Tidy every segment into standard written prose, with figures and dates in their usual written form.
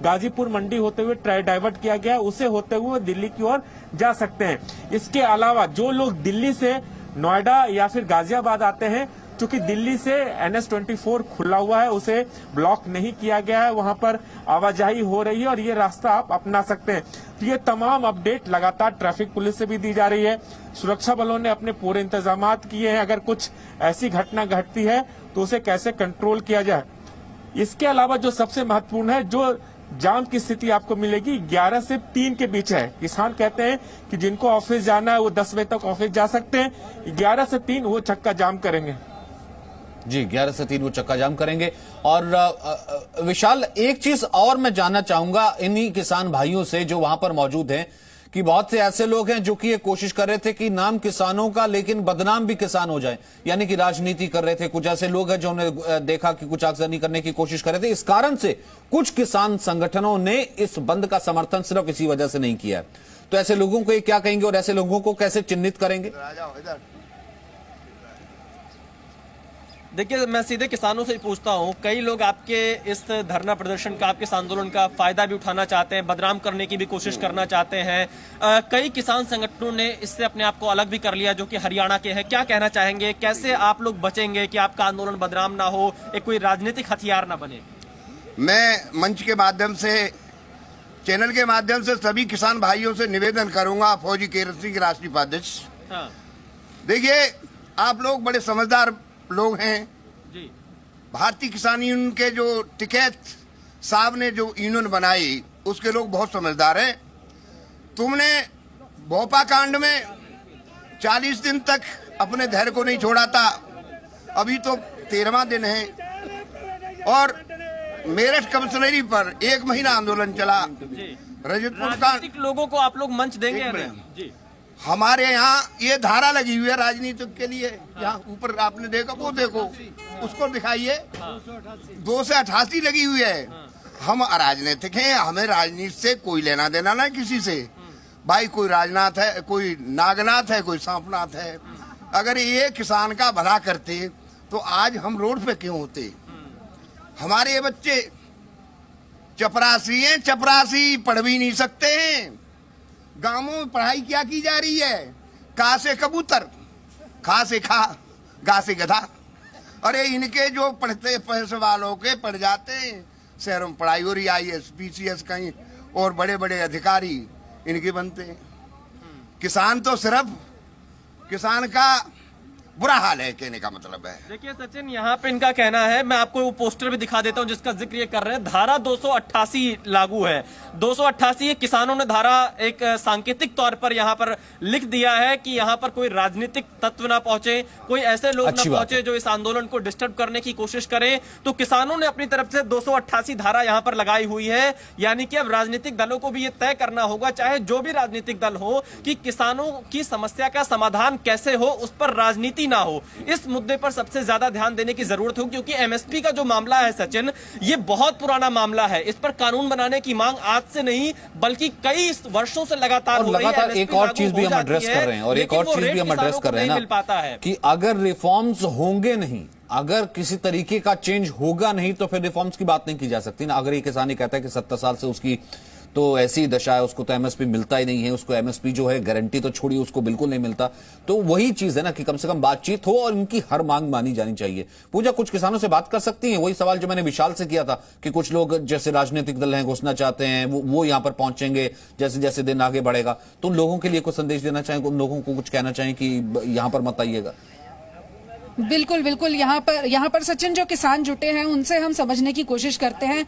गाजीपुर मंडी होते हुए डाइवर्ट किया गया है, उसे होते हुए दिल्ली की ओर जा सकते हैं। इसके अलावा जो लोग दिल्ली से नोएडा या फिर गाजियाबाद आते हैं, चूंकि दिल्ली से NH-24 खुला हुआ है, उसे ब्लॉक नहीं किया गया है, वहां पर आवाजाही हो रही है और ये रास्ता आप अपना सकते हैं। तो ये तमाम अपडेट लगातार ट्रैफिक पुलिस से भी दी जा रही है। सुरक्षा बलों ने अपने पूरे इंतजामात किए हैं, अगर कुछ ऐसी घटना घटती है तो उसे कैसे कंट्रोल किया जाए। इसके अलावा जो सबसे महत्वपूर्ण है, जो जाम की स्थिति आपको मिलेगी 11 से 3 के बीच है। किसान कहते हैं कि जिनको ऑफिस जाना है वो 10 बजे तक ऑफिस जा सकते हैं, 11 से 3 वो चक्का जाम करेंगे। जी, 11 से 3 वो चक्का जाम करेंगे। और विशाल, एक चीज और मैं जानना चाहूंगा इन्हीं किसान भाइयों से जो वहां पर मौजूद हैं, कि बहुत से ऐसे लोग हैं जो कि ये कोशिश कर रहे थे कि नाम किसानों का लेकिन बदनाम भी किसान हो जाए, यानी कि राजनीति कर रहे थे। कुछ ऐसे लोग हैं जो उन्होंने देखा कि कुछ आगजनी करने की कोशिश कर रहे थे। इस कारण से कुछ किसान संगठनों ने इस बंद का समर्थन सिर्फ इसी वजह से नहीं किया है। तो ऐसे लोगों को ये क्या कहेंगे और ऐसे लोगों को कैसे चिन्हित करेंगे? देखिए, मैं सीधे किसानों से ही पूछता हूं, कई लोग आपके इस धरना प्रदर्शन का, आपके इस आंदोलन का फायदा भी उठाना चाहते हैं, बदनाम करने की भी कोशिश करना चाहते हैं। कई किसान संगठनों ने इससे अपने आप को अलग भी कर लिया, जो कि हरियाणा के हैं। क्या कहना चाहेंगे, कैसे आप लोग बचेंगे कि आपका आंदोलन बदनाम ना हो, एक कोई राजनीतिक हथियार ना बने? मैं मंच के माध्यम से, चैनल के माध्यम से सभी किसान भाइयों से निवेदन करूंगा, फौजी केरल सिंह के राष्ट्रीय उपाध्यक्ष। हाँ। देखिए, आप लोग बड़े समझदार लोग हैं जी। भारतीय किसान यूनियन के जो टिकैत साहब ने जो यूनियन बनाई, उसके लोग बहुत समझदार हैं। तुमने भोपा कांड में 40 दिन तक अपने धैर्य को नहीं छोड़ा था, अभी तो 13वां दिन है और मेरठ कमिश्नरी पर 1 महीना आंदोलन चला। रजतपुर का लोगों को आप लोग मंच देंगे या नहीं? जी। हमारे यहाँ ये धारा लगी हुई है राजनीति के लिए, यहाँ ऊपर आपने देखा, वो देखो, उसको दिखाइए, 288 लगी हुई है। हम अराजनीतिक हैं, हमें राजनीति से कोई लेना देना ना किसी से। भाई कोई राजनाथ है, कोई नागनाथ है, कोई सांपनाथ है। अगर ये किसान का भला करते तो आज हम रोड पे क्यों होते? हमारे ये बच्चे चपरासी हैं, चपरासी पढ़ भी नहीं सकते हैं। गांवों में पढ़ाई क्या की जा रही है? का से कबूतर, खा से खा, गा से गधा। अरे इनके जो पढ़ते पैसे वालों के पढ़ जाते हैं, शहरों में पढ़ाई हो रही, IAS PCS कहीं और बड़े बड़े अधिकारी इनके बनते हैं। किसान तो सिर्फ, किसान का बुरा हाल है, कहने का मतलब है। देखिए सचिन, यहाँ पे इनका कहना है, मैं आपको वो पोस्टर भी दिखा देता हूँ जिसका जिक्र ये कर रहे हैं। धारा 288 लागू है। 288 किसानों ने धारा एक सांकेतिक तौर पर यहाँ पर लिख दिया है कि यहाँ पर कोई राजनीतिक तत्व ना पहुंचे, कोई ऐसे लोग ना पहुंचे जो इस आंदोलन को डिस्टर्ब करने की कोशिश करें। तो किसानों ने अपनी तरफ से 288 धारा यहाँ पर लगाई हुई है। यानी कि अब राजनीतिक दलों को भी ये तय करना होगा, चाहे जो भी राजनीतिक दल हो, कि किसानों की समस्या का समाधान कैसे हो, उस पर राजनीति ना हो। इस मुद्दे पर सबसे ज्यादा ध्यान देने की जरूरत हो, क्योंकि MSP का जो मामला है सचिन, ये बहुत पुराना मामला है। इस पर कानून बनाने की मांग आज से नहीं बल्कि कई वर्षों से लगातार हो रही है। एक और चीज भी हम एड्रेस कर रहे हैं, और एक और चीज भी हम एड्रेस कर रहे हैं ना, कि अगर रिफॉर्म्स होंगे नहीं, अगर किसी तरीके का चेंज होगा नहीं, तो फिर रिफॉर्म्स की बात नहीं की जा सकती ना। अगर ये किसान ही कहता है कि 70 साल से उसकी तो ऐसी दशा है, उसको तो MSP मिलता ही नहीं है, उसको MSP जो है गारंटी तो छोड़ी, उसको बिल्कुल नहीं मिलता। तो वही चीज है ना कि कम से कम बातचीत हो और इनकी हर मांग मानी जानी चाहिए। पूजा, कुछ किसानों से बात कर सकती हैं? वही सवाल जो मैंने विशाल से किया था कि कुछ लोग जैसे राजनीतिक दल हैं घुसना चाहते हैं, वो यहाँ पर पहुंचेंगे जैसे जैसे दिन आगे बढ़ेगा। तो उन लोगों के लिए कुछ संदेश देना चाहेंगे, उन लोगों को कुछ कहना चाहें कि यहाँ पर मत आइएगा? बिल्कुल बिल्कुल, यहाँ पर सचिन जो किसान जुटे हैं उनसे हम समझने की कोशिश करते हैं।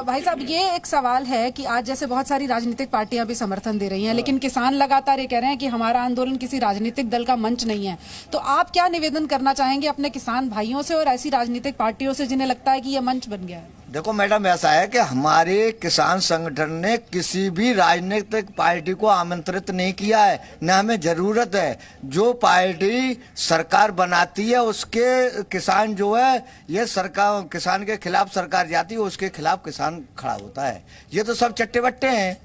भाई साहब, ये एक सवाल है कि आज जैसे बहुत सारी राजनीतिक पार्टियां भी समर्थन दे रही हैं, लेकिन किसान लगातार ये कह रहे हैं कि हमारा आंदोलन किसी राजनीतिक दल का मंच नहीं है। तो आप क्या निवेदन करना चाहेंगे अपने किसान भाइयों से और ऐसी राजनीतिक पार्टियों से जिन्हें लगता है कि यह मंच बन गया है? देखो मैडम, ऐसा है कि हमारे किसान संगठन ने किसी भी राजनीतिक पार्टी को आमंत्रित नहीं किया है, न हमें जरूरत है। जो पार्टी सरकार बनाती है उसके किसान जो है, ये सरकार किसान के खिलाफ सरकार जाती है, उसके खिलाफ किसान खड़ा होता है। ये तो सब चट्टे बट्टे हैं।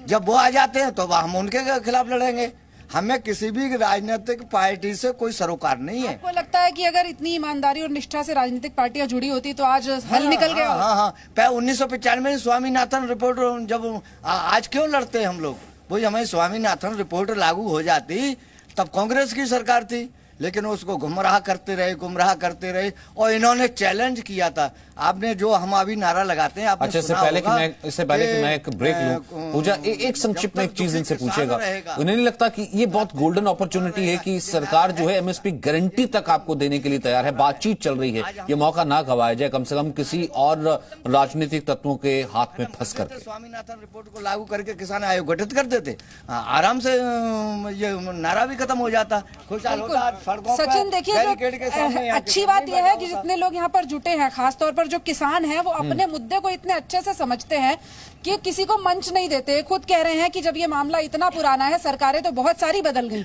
जब वो आ जाते हैं तो हम उनके खिलाफ लड़ेंगे। हमें किसी भी राजनीतिक पार्टी से कोई सरोकार नहीं है। आपको लगता है कि अगर इतनी ईमानदारी और निष्ठा से राजनीतिक पार्टियां जुड़ी होती तो आज हल निकल गया? हाँ, 1995 में स्वामीनाथन रिपोर्ट जब आज क्यों लड़ते हैं हम लोग? वही हमें स्वामीनाथन रिपोर्ट लागू हो जाती तब कांग्रेस की सरकार थी, लेकिन उसको गुमराह करते रहे और इन्होंने चैलेंज किया था। आपने जो हम अभी नारा लगाते हैं, आपने अच्छा, इससे पहले कि मैं एक ब्रेक लूं, पूजा एक संक्षिप्त में एक चीज इनसे पूछेगा, उन्हें नहीं लगता कि ये बहुत गोल्डन अपॉर्चुनिटी है कि सरकार जो है एमएसपी गारंटी तक आपको देने के लिए तैयार है, बातचीत चल रही है, ये मौका ना गवाया जाए कम से कम किसी और राजनीतिक तत्वों के हाथ में फंस करके। स्वामीनाथन रिपोर्ट को लागू करके किसान आयोग गठित कर देते, आराम से ये नारा भी खत्म हो जाता, खुशहाल होता। सचिन देखिए, जो अच्छी बात यह है कि जितने लोग यहाँ पर जुटे हैं, खासतौर पर जो किसान हैं, वो अपने मुद्दे को इतने अच्छे से समझते हैं कि किसी को मंच नहीं देते। खुद कह रहे हैं कि जब ये मामला इतना पुराना है, सरकारें तो बहुत सारी बदल गई।